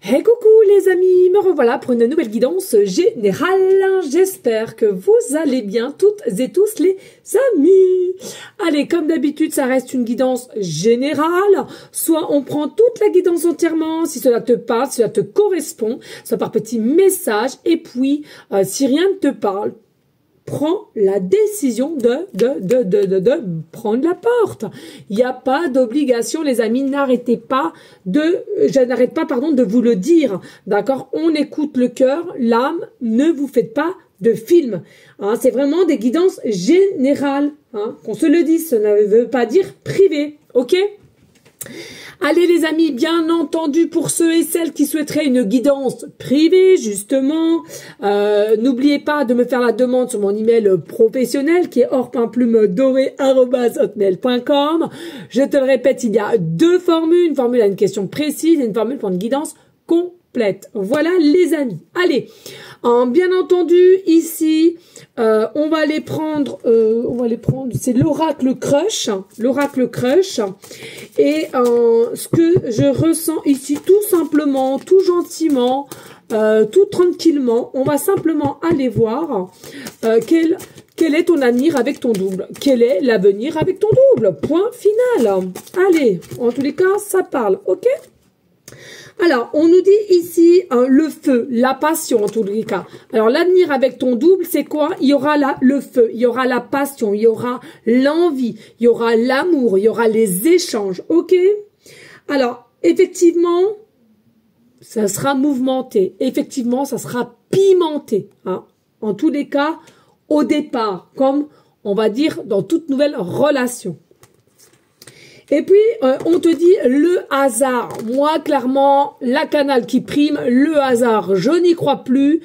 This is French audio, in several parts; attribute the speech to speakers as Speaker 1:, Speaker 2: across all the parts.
Speaker 1: Hey coucou les amis, me revoilà pour une nouvelle guidance générale. J'espère que vous allez bien toutes et tous les amis. Allez, comme d'habitude, ça reste une guidance générale. Soit on prend toute la guidance entièrement, si cela te parle, si cela te correspond, soit par petits messages. Et puis, si rien ne te parle, prends la décision de prendre la porte. Il n'y a pas d'obligation, les amis. Je n'arrête pas, pardon, de vous le dire. D'accord? On écoute le cœur, l'âme. Ne vous faites pas de film. Hein, c'est vraiment des guidances générales. Hein, qu'on se le dise, ça ne veut pas dire privé. Ok? Allez les amis, bien entendu, pour ceux et celles qui souhaiteraient une guidance privée, justement, n'oubliez pas de me faire la demande sur mon email professionnel qui est or.plume-doré@hotmail.com. Je te le répète, il y a deux formules, une formule à une question précise et une formule pour une guidance complète. Voilà les amis. Allez, bien entendu, ici, on va les prendre, c'est l'oracle crush, et ce que je ressens ici, tout simplement, tout gentiment, tout tranquillement, on va simplement aller voir quel est ton avenir avec ton double, quel est l'avenir avec ton double, point final. Allez, en tous les cas, ça parle, ok? Alors, on nous dit ici le feu, la passion en tous les cas. Alors, l'avenir avec ton double, c'est quoi? Il y aura le feu, il y aura la passion, il y aura l'envie, il y aura l'amour, il y aura les échanges, ok? Alors, effectivement, ça sera mouvementé. Effectivement, ça sera pimenté. Hein. En tous les cas, au départ, comme on va dire dans toute nouvelle relation. Et puis, on te dit le hasard. Moi, clairement, la canale qui prime, le hasard, je n'y crois plus.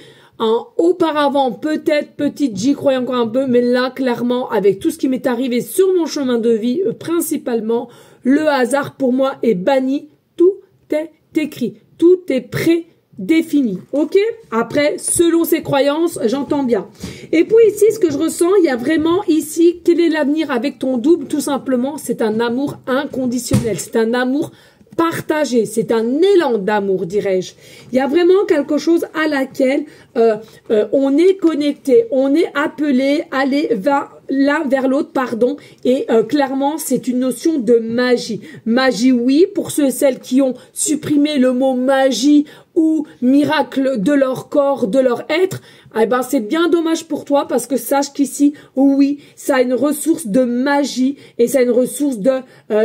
Speaker 1: Auparavant, peut-être, petite, j'y croyais encore un peu, mais là, clairement, avec tout ce qui m'est arrivé sur mon chemin de vie, principalement, le hasard, pour moi, est banni. Tout est écrit. Tout est prédéfini. Ok? Après, selon ses croyances, j'entends bien. Et puis ici, ce que je ressens, il y a vraiment ici, quel est l'avenir avec ton double? Tout simplement, c'est un amour inconditionnel. C'est un amour partagé. C'est un élan d'amour, dirais-je. Il y a vraiment quelque chose à laquelle on est connecté. On est appelé à aller l'un vers l'autre, pardon, et clairement, c'est une notion de magie. Magie, oui, pour ceux et celles qui ont supprimé le mot magie ou miracle de leur corps, de leur être, eh ben c'est bien dommage pour toi parce que sache qu'ici, oui, ça a une ressource de magie et ça a une ressource de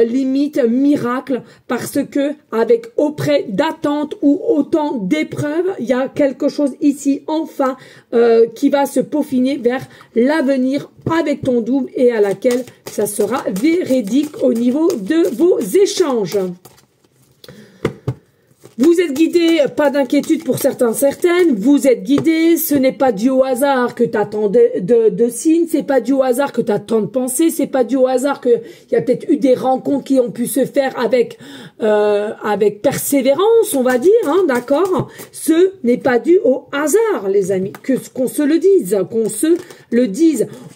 Speaker 1: limite miracle parce que avec auprès d'attente ou autant d'épreuves, il y a quelque chose ici enfin qui va se peaufiner vers l'avenir avec ton double et à laquelle ça sera véridique au niveau de vos échanges. Vous êtes guidé, pas d'inquiétude pour certaines, vous êtes guidé, ce n'est pas dû au hasard que tu attends de signes, c'est pas dû au hasard que tu attends de penser, c'est pas dû au hasard qu'il y a peut-être eu des rencontres qui ont pu se faire avec persévérance, on va dire, hein, d'accord? Ce n'est pas dû au hasard, les amis, qu'on se le dise,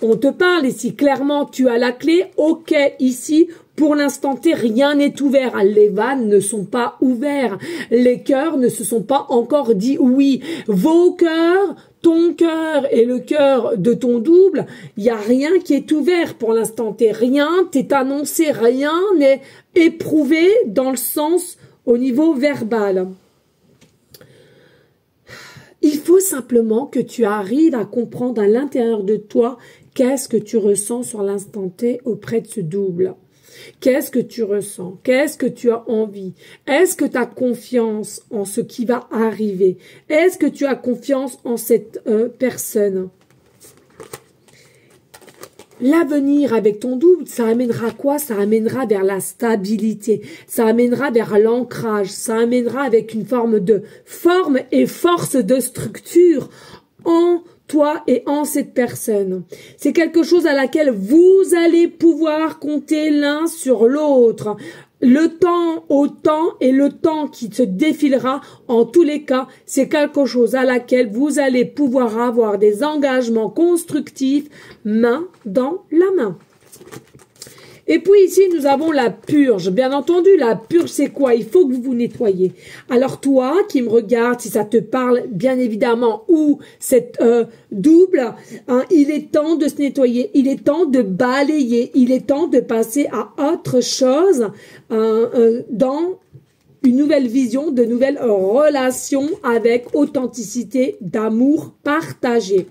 Speaker 1: On te parle ici, clairement, tu as la clé, ok, ici, pour l'instant T, rien n'est ouvert. Les vannes ne sont pas ouverts. Les cœurs ne se sont pas encore dit oui. Vos cœurs, ton cœur et le cœur de ton double, il n'y a rien qui est ouvert pour l'instant T. Rien t'est annoncé, rien n'est éprouvé dans le sens au niveau verbal. Il faut simplement que tu arrives à comprendre à l'intérieur de toi qu'est-ce que tu ressens sur l'instant T auprès de ce double. Qu'est-ce que tu ressens? Qu'est-ce que tu as envie? Est-ce que tu as confiance en ce qui va arriver? Est-ce que tu as confiance en cette personne? L'avenir avec ton double, ça amènera quoi? Ça amènera vers la stabilité, ça amènera vers l'ancrage, ça amènera avec une forme de forme et force de structure en toi et en cette personne. C'est quelque chose à laquelle vous allez pouvoir compter l'un sur l'autre. Le temps au temps et le temps qui se défilera, en tous les cas, c'est quelque chose à laquelle vous allez pouvoir avoir des engagements constructifs main dans la main. Et puis ici, nous avons la purge. Bien entendu, la purge, c'est quoi? Il faut que vous vous nettoyez. Alors toi, qui me regarde, si ça te parle, bien évidemment, ou cette double, hein, il est temps de se nettoyer, il est temps de balayer, il est temps de passer à autre chose dans une nouvelle vision, de nouvelles relations avec authenticité, d'amour partagé.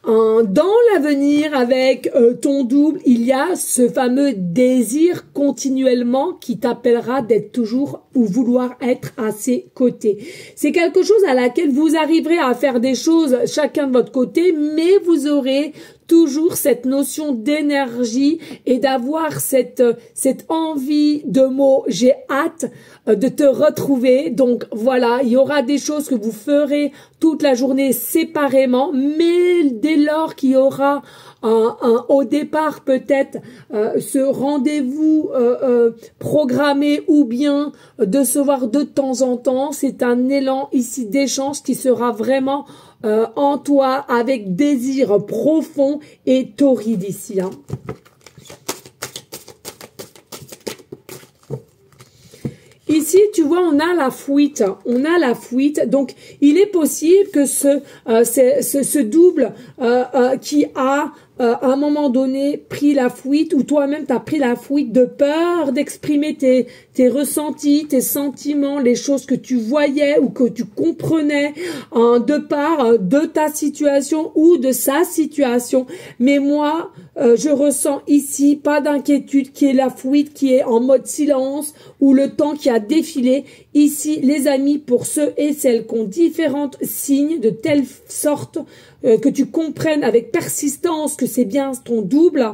Speaker 1: Dans l'avenir, avec ton double, il y a ce fameux désir continuellement qui t'appellera d'être toujours ou vouloir être à ses côtés. C'est quelque chose à laquelle vous arriverez à faire des choses chacun de votre côté, mais vous aurez toujours cette notion d'énergie et d'avoir cette envie de mots. J'ai hâte de te retrouver. Donc voilà, il y aura des choses que vous ferez toute la journée séparément, mais dès lors qu'il y aura au départ peut-être ce rendez-vous programmé ou bien de se voir de temps en temps, c'est un élan ici d'échange qui sera vraiment en toi avec désir profond et torride ici. Hein. Ici, tu vois, on a la fuite. On a la fuite. Donc, il est possible que ce double qui a à un moment donné pris la fuite, ou toi-même tu as pris la fuite de peur d'exprimer tes ressentis, tes sentiments, les choses que tu voyais ou que tu comprenais de part de ta situation ou de sa situation. Mais moi, je ressens ici pas d'inquiétude, qui est la fuite, qui est en mode silence, ou le temps qui a défilé. Ici, les amis, pour ceux et celles qui ont différents signes, de telle sorte que tu comprennes avec persistance que c'est bien ton double,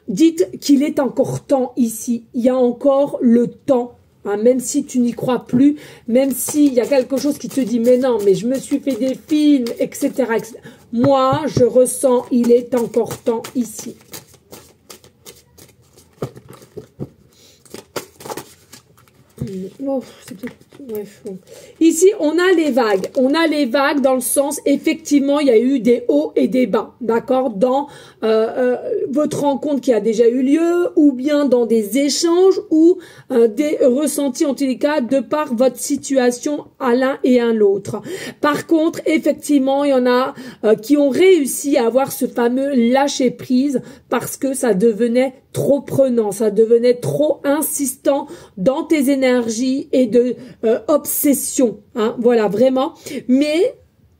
Speaker 1: dites qu'il est encore temps ici. Il y a encore le temps. Hein, même si tu n'y crois plus, même s'il y a quelque chose qui te dit mais non, mais je me suis fait des films, etc., etc. Moi, je ressens, il est encore temps ici. Oh, bref. Ici, on a les vagues. On a les vagues dans le sens, effectivement, il y a eu des hauts et des bas, d'accord, dans votre rencontre qui a déjà eu lieu, ou bien dans des échanges, ou des ressentis, en tous les cas, de par votre situation à l'un et à l'autre. Par contre, effectivement, il y en a qui ont réussi à avoir ce fameux lâcher-prise parce que ça devenait trop prenant, ça devenait trop insistant dans tes énergies et de obsession, hein, voilà, vraiment. Mais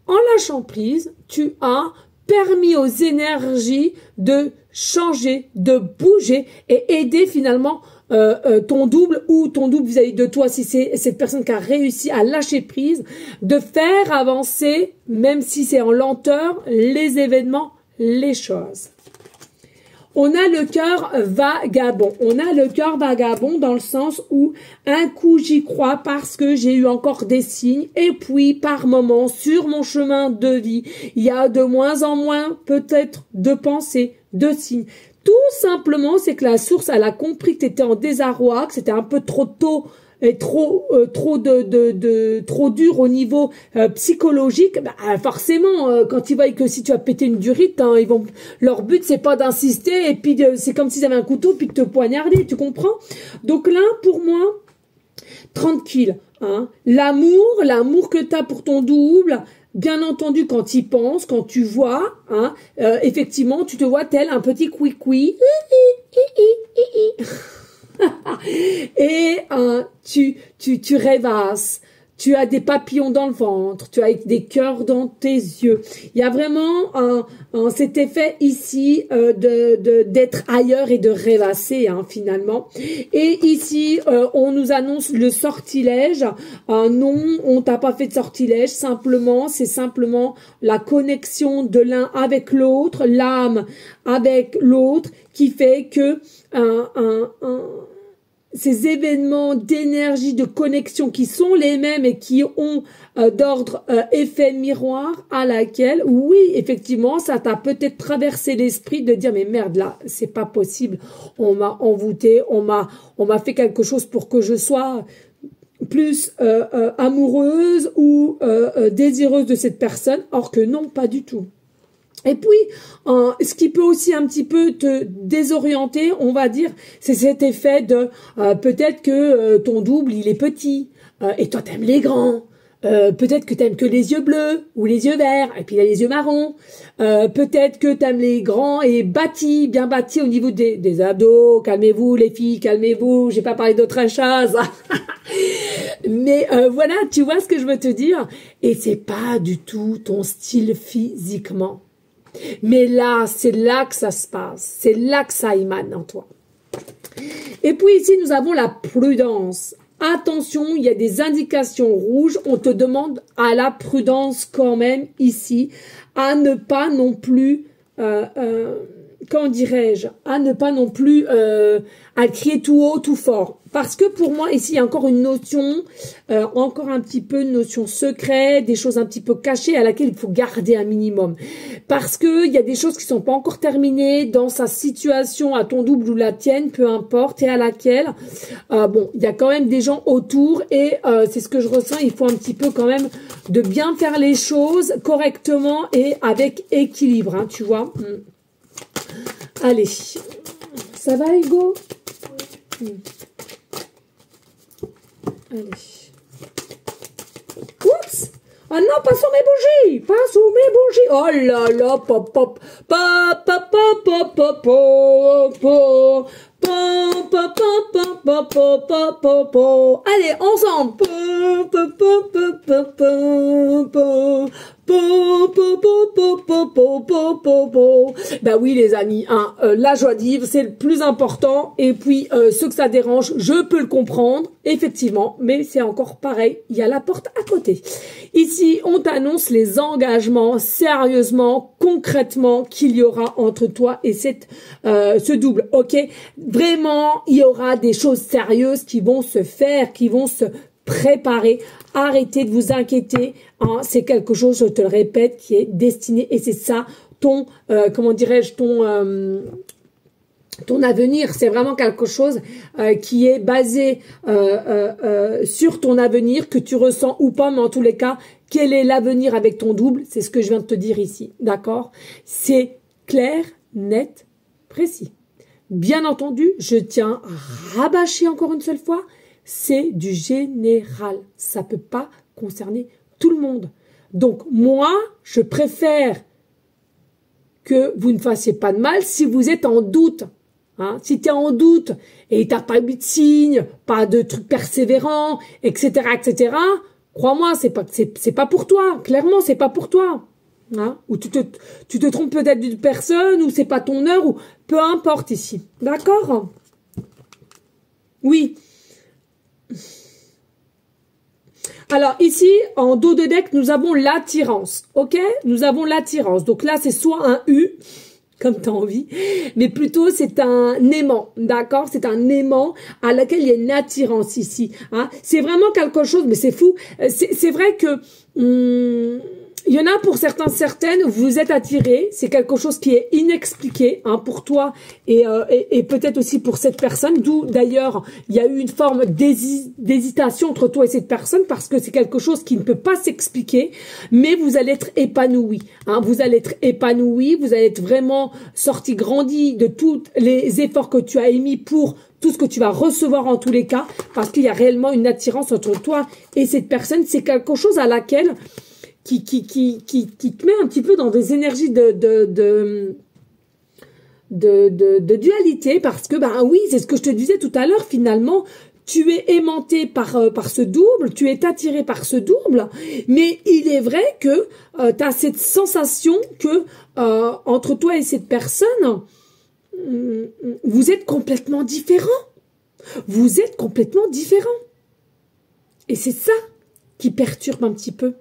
Speaker 1: en lâchant prise, tu as permis aux énergies de changer, de bouger et aider finalement ton double ou ton double vis-à-vis de toi, si c'est cette personne qui a réussi à lâcher prise, de faire avancer, même si c'est en lenteur, les événements, les choses. On a le cœur vagabond. On a le cœur vagabond dans le sens où un coup j'y crois parce que j'ai eu encore des signes et puis par moment sur mon chemin de vie, il y a de moins en moins peut-être de pensées, de signes. Tout simplement, c'est que la source, elle a compris que tu étais en désarroi, que c'était un peu trop tôt et trop dur au niveau psychologique. Bah, forcément, quand ils voient que si tu as pété une durite, hein, leur but c'est pas d'insister et puis c'est comme s'ils avaient un couteau puis de te poignarder, tu comprends? Donc là, pour moi, tranquille, hein, l'amour que tu as pour ton double. Bien entendu, quand tu y penses, quand tu vois, hein, effectivement, tu te vois tel un petit couicoui. Et tu rêvasses, tu as des papillons dans le ventre, tu as des cœurs dans tes yeux. Il y a vraiment cet effet ici d'être ailleurs et de rêvasser, hein, finalement. Et ici, on nous annonce le sortilège. Non, on t'a pas fait de sortilège. Simplement, c'est simplement la connexion de l'un avec l'autre, l'âme avec l'autre, qui fait que ces événements d'énergie, de connexion qui sont les mêmes et qui ont d'ordre effet miroir à laquelle, oui, effectivement, ça t'a peut-être traversé l'esprit de dire mais merde là, c'est pas possible, on m'a envoûté, on m'a fait quelque chose pour que je sois plus amoureuse ou désireuse de cette personne, or que non, pas du tout. Et puis, ce qui peut aussi un petit peu te désorienter, on va dire, c'est cet effet de peut-être que ton double, il est petit, et toi, t'aimes les grands. Peut-être que t'aimes que les yeux bleus ou les yeux verts, et puis il y a les yeux marrons. Peut-être que t'aimes les grands et bâtis, bien bâtis au niveau des abdos. Calmez-vous les filles, calmez-vous, j'ai pas parlé d'autre chose. Mais voilà, tu vois ce que je veux te dire. Et c'est pas du tout ton style physiquement. Mais là, c'est là que ça se passe. C'est là que ça émane en toi. Et puis ici, nous avons la prudence. Attention, il y a des indications rouges. On te demande à la prudence quand même ici, à ne pas non plus, comment dirais-je, à ne pas non plus à crier tout haut, tout fort. Parce que pour moi, ici, il y a encore une notion, encore un petit peu une notion secrète, des choses un petit peu cachées à laquelle il faut garder un minimum. Parce que il y a des choses qui sont pas encore terminées dans sa situation, à ton double ou la tienne, peu importe, et à laquelle, bon, il y a quand même des gens autour et c'est ce que je ressens, il faut un petit peu quand même de bien faire les choses correctement et avec équilibre, hein, tu vois. Allez, ça va Hugo? Allez. Oups! Oh non, pas sur mes bougies! Pas sur mes bougies! Oh là là, pop, pop, pop, pop, pop, pop, pop, pop, pop. Allez, ensemble. Bah oui les amis, hein, la joie de vivre c'est le plus important et puis ce que ça dérange, je peux le comprendre effectivement, mais c'est encore pareil, il y a la porte à côté. Ici on t'annonce les engagements sérieusement, concrètement qu'il y aura entre toi et ce double, ok? Vraiment il y aura des choses sérieuses qui vont se faire, qui vont se préparer. Arrêtez de vous inquiéter, hein, c'est quelque chose, je te le répète, qui est destiné et c'est ça ton, comment dirais-je, ton avenir. C'est vraiment quelque chose qui est basé sur ton avenir, que tu ressens ou pas, mais en tous les cas, quel est l'avenir avec ton double? C'est ce que je viens de te dire ici, d'accord? C'est clair, net, précis. Bien entendu, je tiens à rabâcher encore une seule fois, c'est du général. Ça peut pas concerner tout le monde. Donc, moi, je préfère que vous ne fassiez pas de mal si vous êtes en doute. Hein? Si tu es en doute et tu n'as pas eu de signe, pas de trucs persévérants, etc., etc., crois-moi, c'est pas pour toi. Clairement, c'est pas pour toi. Hein? Ou tu te trompes peut-être d'une personne, ou c'est pas ton heure, ou peu importe ici. D'accord? Oui. Alors ici, en dos de deck, nous avons l'attirance, ok? Nous avons l'attirance. Donc là, c'est soit un U, comme tu as envie, mais plutôt c'est un aimant, d'accord? C'est un aimant à laquelle il y a une attirance ici. Hein? C'est vraiment quelque chose, mais c'est fou. C'est vrai que... il y en a pour certains, certaines, vous êtes attirés, c'est quelque chose qui est inexpliqué hein, pour toi et peut-être aussi pour cette personne, d'où d'ailleurs il y a eu une forme d'hésitation entre toi et cette personne parce que c'est quelque chose qui ne peut pas s'expliquer, mais vous allez être épanoui, hein, vous allez être épanoui, vous allez être vraiment sorti grandi de tous les efforts que tu as émis pour tout ce que tu vas recevoir en tous les cas, parce qu'il y a réellement une attirance entre toi et cette personne, c'est quelque chose à laquelle... qui te met un petit peu dans des énergies de dualité parce que, ben oui, c'est ce que je te disais tout à l'heure, finalement, tu es aimanté par ce double, tu es attiré par ce double, mais il est vrai que tu as cette sensation que entre toi et cette personne, vous êtes complètement différents. Vous êtes complètement différents. Et c'est ça qui perturbe un petit peu.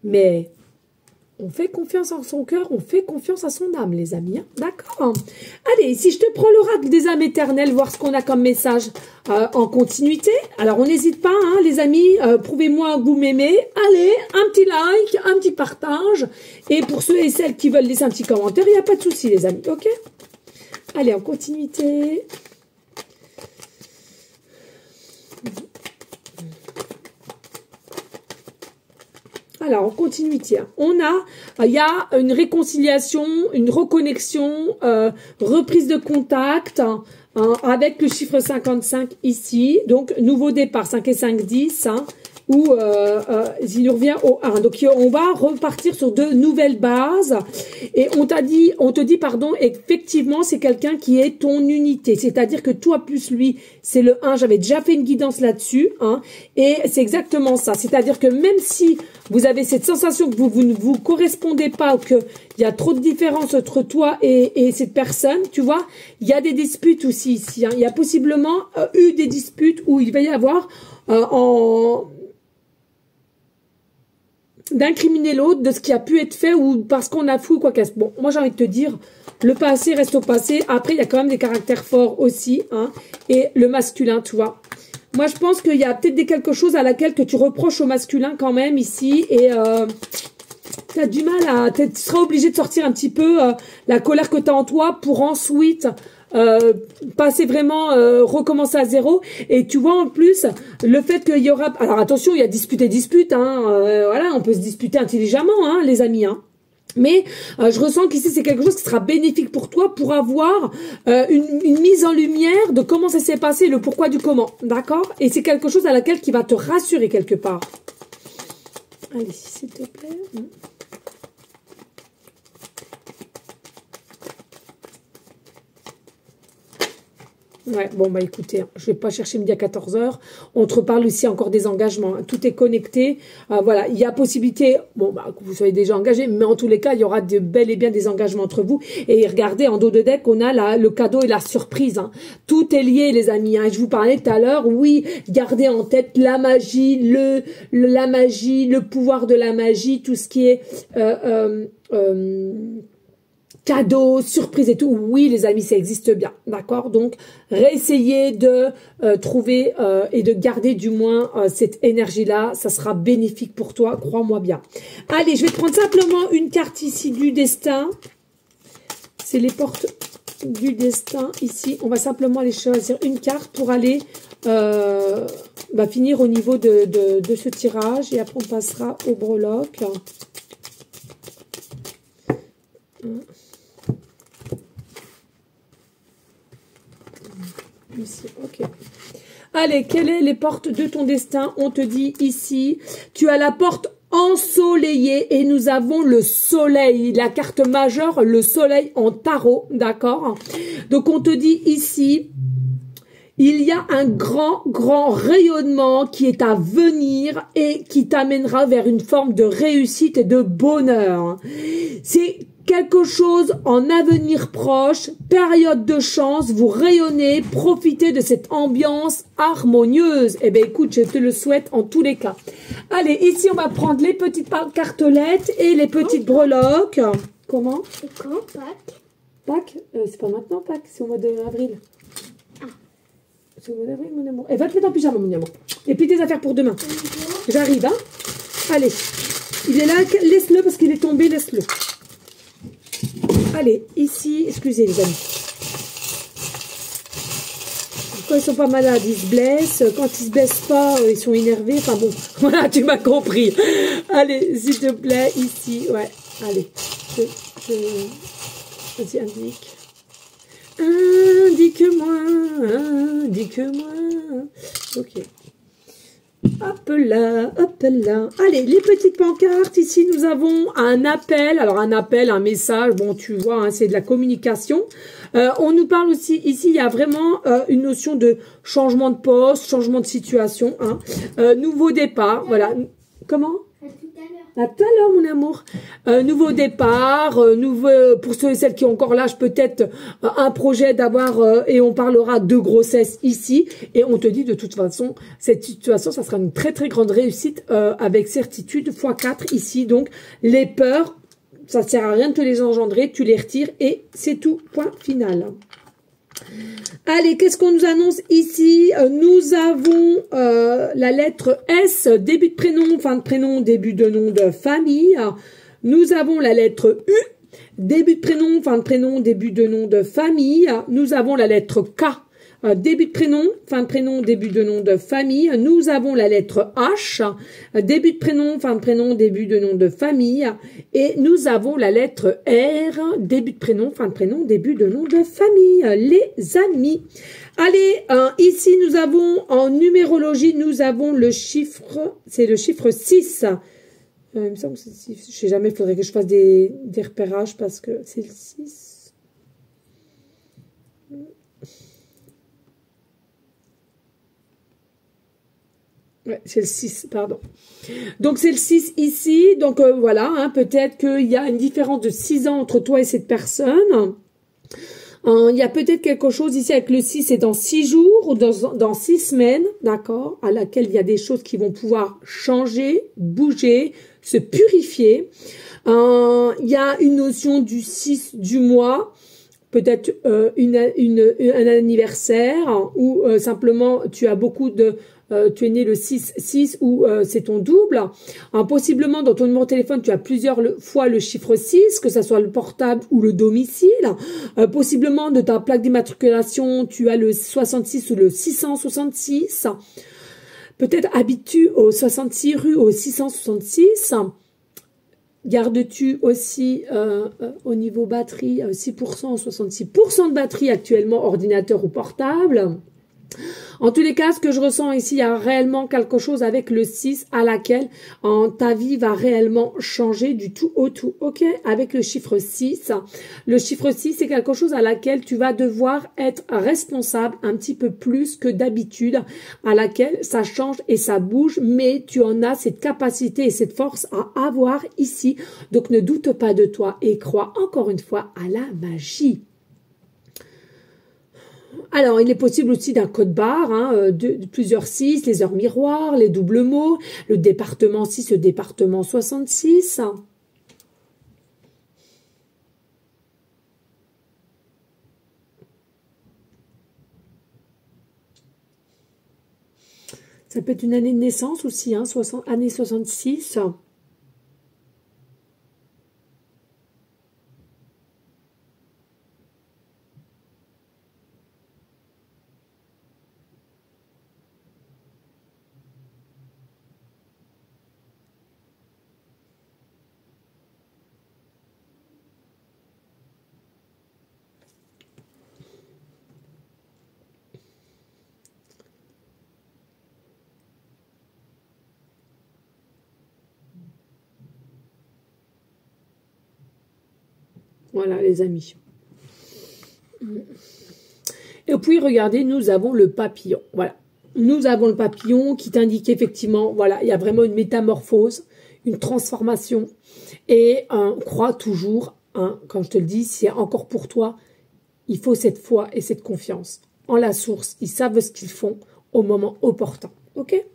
Speaker 1: Mais on fait confiance en son cœur, on fait confiance à son âme, les amis. Hein, d'accord? Allez, si je te prends l'oracle des âmes éternelles, voir ce qu'on a comme message en continuité. Alors, on n'hésite pas, hein, les amis, prouvez-moi que vous m'aimez. Allez, un petit like, un petit partage. Et pour ceux et celles qui veulent laisser un petit commentaire, il n'y a pas de souci, les amis. Ok? Allez, en continuité. Alors, en continuité, il y a une réconciliation, une reconnexion, reprise de contact, hein, avec le chiffre 55 ici. Donc, nouveau départ, 5 et 5, 10, hein, où il nous revient au 1. Donc, on va repartir sur de nouvelles bases. Et on te dit, pardon, effectivement, c'est quelqu'un qui est ton unité. C'est-à-dire que toi plus lui, c'est le 1. J'avais déjà fait une guidance là-dessus, hein. Et c'est exactement ça. C'est-à-dire que même si vous avez cette sensation que vous ne vous correspondez pas, ou qu'il y a trop de différence entre toi et cette personne, tu vois, il y a des disputes aussi ici, hein. Il y a possiblement eu des disputes où il va y avoir d'incriminer l'autre de ce qui a pu être fait ou parce qu'on a fou ou quoi qu'est-ce. Bon, moi j'ai envie de te dire, le passé reste au passé. Après, il y a quand même des caractères forts aussi, hein, et le masculin, tu vois. Moi, je pense qu'il y a peut-être quelque chose à laquelle que tu reproches au masculin quand même ici, et tu as du mal à... Tu seras obligé de sortir un petit peu la colère que tu as en toi pour ensuite... passer vraiment, recommencer à zéro. Et tu vois en plus le fait qu'il y aura, alors attention, il y a dispute, hein, voilà, on peut se disputer intelligemment, hein, les amis, hein. Mais je ressens qu'ici c'est quelque chose qui sera bénéfique pour toi, pour avoir une mise en lumière de comment ça s'est passé, le pourquoi du comment, d'accord? Et c'est quelque chose à laquelle qui va te rassurer quelque part. Allez, s'il te plaît. Ouais, bon, bah écoutez, hein, je vais pas chercher midi à 14 h. On te reparle aussi encore des engagements, hein. Tout est connecté. Voilà, il y a possibilité, bon, bah, que vous soyez déjà engagé, mais en tous les cas, il y aura bel et bien des engagements entre vous. Et regardez, en dos de deck, on a le cadeau et la surprise, hein. Tout est lié, les amis, hein. Je vous parlais tout à l'heure, oui, gardez en tête la magie, la magie, le pouvoir de la magie, tout ce qui est... cadeaux, surprises et tout, oui les amis, ça existe bien, d'accord? Donc, réessayez de trouver et de garder du moins cette énergie-là, ça sera bénéfique pour toi, crois-moi bien. Allez, je vais te prendre simplement une carte ici du destin. C'est les portes du destin ici. On va simplement aller choisir une carte pour aller finir au niveau de ce tirage et après on passera au breloque. Ici, ok. Allez, quelles sont les portes de ton destin? On te dit ici, tu as la porte ensoleillée et nous avons le soleil, la carte majeure, le soleil en tarot, d'accord? Donc on te dit ici, il y a un grand rayonnement qui est à venir et qui t'amènera vers une forme de réussite et de bonheur. C'est quelque chose en avenir proche, période de chance, vous rayonnez, profitez de cette ambiance harmonieuse. Eh bien, écoute, je te le souhaite en tous les cas. Allez, ici, on va prendre les petites cartelettes et les petites breloques. Comment?
Speaker 2: C'est quand Pâques?
Speaker 1: Pâques? C'est pas maintenant Pâques, c'est au mois d'avril. Ah. C'est au mois d'avril, mon amour. Eh, va te mettre en pyjama, mon amour. Et puis tes affaires pour demain. J'arrive, hein? Allez. Il est là, laisse-le parce qu'il est tombé, laisse-le. Allez, ici, excusez les amis. Quand ils sont pas malades, ils se blessent. Quand ils se blessent pas, ils sont énervés. Enfin bon, voilà, tu m'as compris. Allez, s'il te plaît, ici, ouais. Allez, vas-y, indique. Indique-moi. Ok. Hop là, hop là. Allez, les petites pancartes. Ici, nous avons un appel. Alors, un appel, un message. Bon, tu vois, hein, c'est de la communication. On nous parle aussi, ici, il y a vraiment une notion de changement de poste, changement de situation. Hein. Nouveau départ. Voilà. Comment ? À tout à l'heure, mon amour. Nouveau départ, pour ceux et celles qui ont encore l'âge, peut-être un projet d'avoir, et on parlera de grossesse ici, et on te dit de toute façon, cette situation, ça sera une très très grande réussite avec certitude, x4 ici, donc les peurs, ça ne sert à rien de te les engendrer, tu les retires et c'est tout, point final. Allez, qu'est-ce qu'on nous annonce ici? Nous avons la lettre S, début de prénom, fin de prénom, début de nom de famille. Nous avons la lettre U, début de prénom, fin de prénom, début de nom de famille. Nous avons la lettre K, début de prénom, fin de prénom, début de nom de famille. Nous avons la lettre H, début de prénom, fin de prénom, début de nom de famille. Et nous avons la lettre R, début de prénom, fin de prénom, début de nom de famille, les amis. Allez, ici nous avons, en numérologie, nous avons le chiffre, c'est le chiffre 6. Il me semble que c'est 6. Je sais jamais, il faudrait que je fasse des repérages parce que c'est le 6. Ouais, c'est le 6, pardon. Donc, c'est le 6 ici. Donc, voilà, hein, peut-être qu'il y a une différence de 6 ans entre toi et cette personne. Il y a peut-être quelque chose ici avec le 6, c'est dans 6 jours ou dans 6 semaines, d'accord, à laquelle il y a des choses qui vont pouvoir changer, bouger, se purifier. Il y a une notion du 6 du mois, peut-être un anniversaire ou simplement tu as beaucoup de... tu es né le 6 ou c'est ton double. Possiblement, dans ton numéro de téléphone, tu as plusieurs fois le chiffre 6, que ce soit le portable ou le domicile. Possiblement, de ta plaque d'immatriculation, tu as le 66 ou le 666. Peut-être habites-tu au 66 rue au 666. Gardes-tu aussi au niveau batterie 6% ou 66% de batterie actuellement, ordinateur ou portable? En tous les cas, ce que je ressens ici, il y a réellement quelque chose avec le 6 à laquelle ta vie va réellement changer du tout au tout, ok? Avec le chiffre 6. Le chiffre 6, c'est quelque chose à laquelle tu vas devoir être responsable un petit peu plus que d'habitude, à laquelle ça change et ça bouge, mais tu en as cette capacité et cette force à avoir ici. Donc, ne doute pas de toi et crois encore une fois à la magie. Alors, il est possible aussi d'un code barre, hein, de plusieurs 6, les heures miroirs, les doubles mots, le département 6, le département 66. Ça peut être une année de naissance aussi, hein, année 66. Voilà, les amis. Et puis, regardez, nous avons le papillon. Voilà. Nous avons le papillon qui t'indique effectivement, voilà, il y a vraiment une métamorphose, une transformation. Et crois toujours, hein, quand je te le dis, c'est encore pour toi, il faut cette foi et cette confiance en la source. Ils savent ce qu'ils font au moment opportun. Ok ?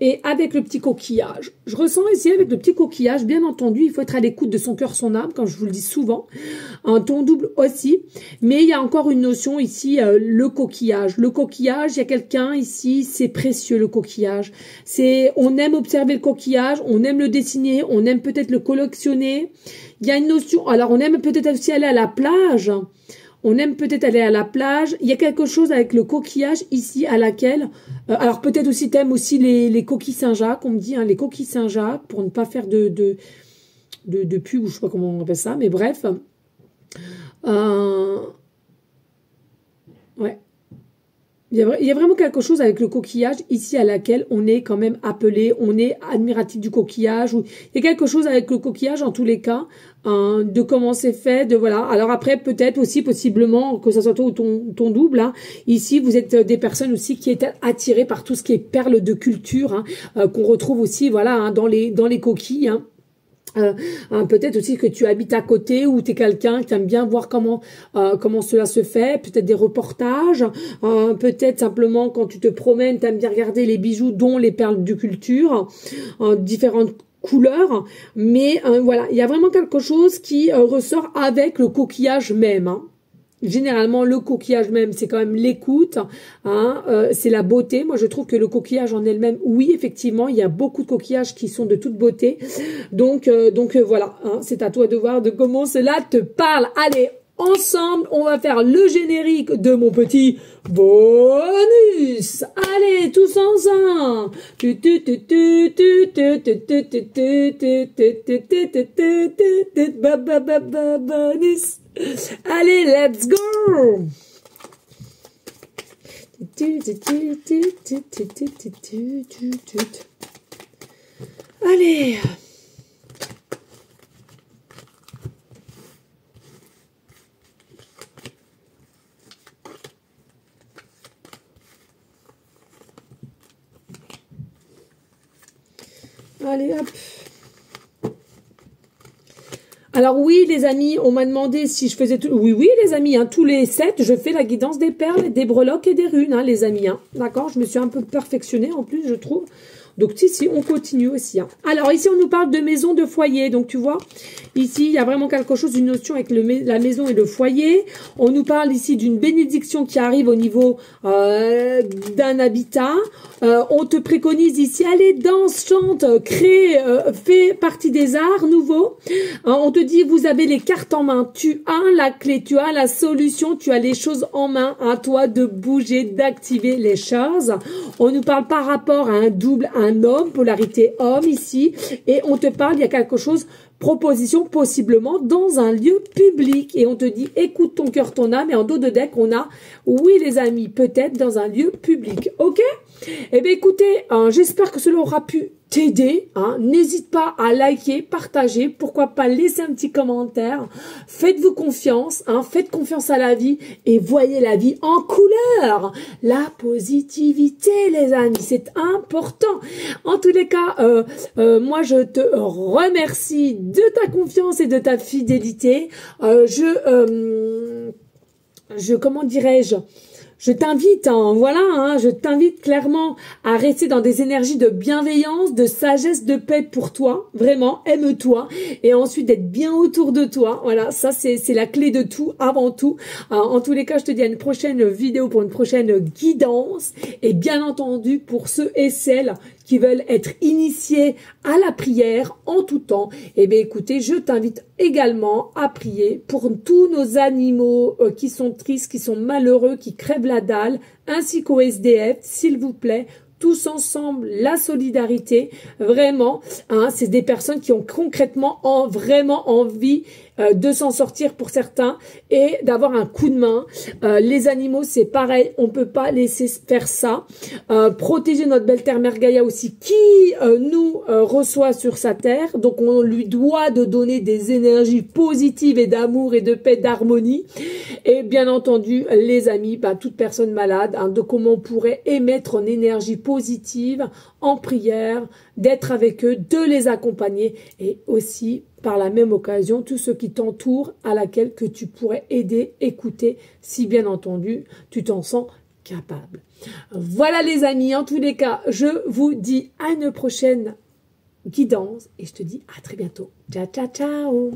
Speaker 1: Et avec le petit coquillage, je ressens ici avec le petit coquillage, bien entendu, il faut être à l'écoute de son cœur, son âme, comme je vous le dis souvent, un ton double aussi, mais il y a encore une notion ici, le coquillage. Le coquillage, il y a quelqu'un ici, c'est précieux le coquillage. On aime observer le coquillage, on aime le dessiner, on aime peut-être le collectionner. Il y a une notion, alors on aime peut-être aussi aller à la plage. On aime peut-être aller à la plage. Il y a quelque chose avec le coquillage ici à laquelle... alors peut-être aussi t'aimes aussi les coquilles Saint-Jacques. On me dit hein, les coquilles Saint-Jacques pour ne pas faire de pub ou je sais pas comment on appelle ça. Mais bref. Ouais. Il y a vraiment quelque chose avec le coquillage ici à laquelle on est quand même appelé, on est admiratif du coquillage. Il y a quelque chose avec le coquillage en tous les cas, de comment c'est fait, de voilà. Alors après peut-être aussi possiblement que ça soit toi ou ton double. Hein. Ici vous êtes des personnes aussi qui étaient attirées par tout ce qui est perles de culture, hein, qu'on retrouve aussi voilà hein, dans les coquilles. Hein. Peut-être aussi que tu habites à côté ou tu es quelqu'un qui aime bien voir comment cela se fait, peut-être des reportages, peut-être simplement quand tu te promènes, tu aimes bien regarder les bijoux dont les perles de culture, différentes couleurs, mais voilà, il y a vraiment quelque chose qui ressort avec le coquillage même, hein. Généralement, le coquillage même, c'est quand même l'écoute, hein, c'est la beauté. Moi, je trouve que le coquillage en elle-même, oui, effectivement, il y a beaucoup de coquillages qui sont de toute beauté. Donc voilà, hein, c'est à toi de voir de comment cela te parle. Allez, ensemble, on va faire le générique de mon petit bonus. Allez, tous ensemble. Bonus. Allez, let's go. Allez. Allez, hop. Alors oui, les amis, on m'a demandé si je faisais tout. Oui, les amis, hein, tous les 7, je fais la guidance des perles, des breloques et des runes, hein, les amis. Hein. D'accord, je me suis un peu perfectionnée en plus, je trouve. Donc si, on continue aussi. Hein. Alors ici, on nous parle de maison, de foyer. Donc tu vois, ici, il y a vraiment quelque chose, une notion avec la maison et le foyer. On nous parle ici d'une bénédiction qui arrive au niveau d'un habitat. On te préconise ici, allez, danse, chante, crée, fais partie des arts nouveaux. On te dit, vous avez les cartes en main. Tu as la clé, tu as la solution, tu as les choses en main. À toi de bouger, d'activer les choses. On nous parle par rapport à un double, un homme, polarité homme ici, et on te parle, il y a quelque chose, proposition possiblement dans un lieu public, et on te dit écoute ton cœur, ton âme, et en dos de deck on a oui les amis, peut-être dans un lieu public, ok? Eh bien écoutez, j'espère que cela aura pu t'aider, hein. N'hésite pas à liker, partager, pourquoi pas laisser un petit commentaire, faites-vous confiance, hein. Faites confiance à la vie et voyez la vie en couleur, la positivité les amis, c'est important. En tous les cas, moi je te remercie de ta confiance et de ta fidélité, comment dirais-je, je t'invite, hein, voilà, hein, je t'invite clairement à rester dans des énergies de bienveillance, de sagesse, de paix pour toi, vraiment, aime-toi, et ensuite d'être bien autour de toi, voilà, ça c'est la clé de tout, avant tout. En tous les cas, je te dis à une prochaine vidéo pour une prochaine guidance, et bien entendu, pour ceux et celles qui veulent être initiés à la prière en tout temps, eh bien écoutez, je t'invite également à prier pour tous nos animaux qui sont tristes, qui sont malheureux, qui crèvent la dalle, ainsi qu'au SDF, s'il vous plaît. Tous ensemble, la solidarité, vraiment, hein, c'est des personnes qui ont concrètement vraiment envie de s'en sortir pour certains et d'avoir un coup de main. Les animaux, c'est pareil, on peut pas laisser faire ça. Protéger notre belle terre Mère Gaïa aussi, qui nous reçoit sur sa terre, donc on lui doit de donner des énergies positives et d'amour et de paix, d'harmonie. Et bien entendu, les amis, toute personne malade, hein, de comment on pourrait émettre en énergie positive, en prière, d'être avec eux, de les accompagner et aussi par la même occasion tous ceux qui t'entourent à laquelle que tu pourrais aider, écouter, si bien entendu tu t'en sens capable. Voilà les amis, en tous les cas, je vous dis à une prochaine guidance et je te dis à très bientôt. Ciao, ciao, ciao.